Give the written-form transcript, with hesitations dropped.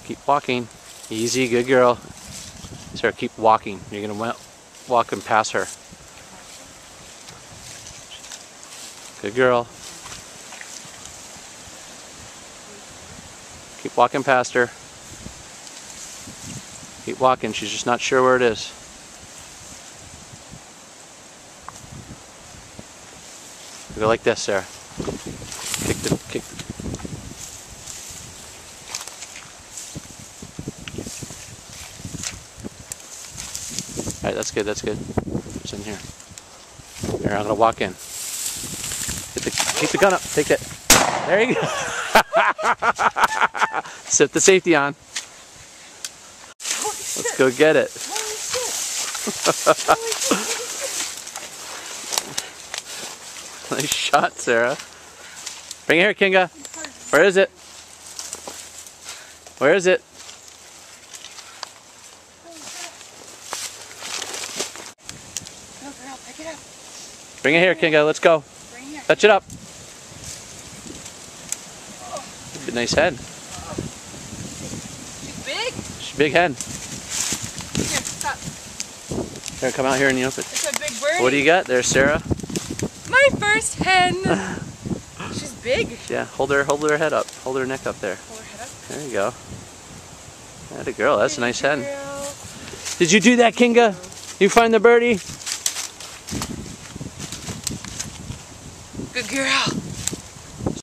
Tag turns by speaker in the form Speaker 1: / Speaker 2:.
Speaker 1: Keep walking. Easy, good girl. Sarah, keep walking. You're gonna walk and pass her. Good girl. Keep walking past her. Keep walking. She's just not sure where it is. Go like this, Sarah. Kick the. All right, that's good. That's good. It's in here. Here, I'm gonna walk in. Keep the gun up. Take that. There you go. Set the safety on. Let's go get it. Nice shot, Sarah. Bring it here, Kinga. Where is it? Where is it?
Speaker 2: Go, girl, pick it up.
Speaker 1: Bring it here, Kinga. Let's go. Touch it up. Good, nice head.
Speaker 2: She's big.
Speaker 1: She's a big head.
Speaker 2: Here, stop.
Speaker 1: Here, come out here in the open.
Speaker 2: It's a big bird.
Speaker 1: What do you got there, Sarah?
Speaker 2: My first hen. She's big.
Speaker 1: Yeah, hold her head up. Hold her neck up there.
Speaker 2: Hold her head up.
Speaker 1: There you go. Atta girl, that's a nice head.
Speaker 2: Girl.
Speaker 1: Did you do that, Kinga? You find the birdie?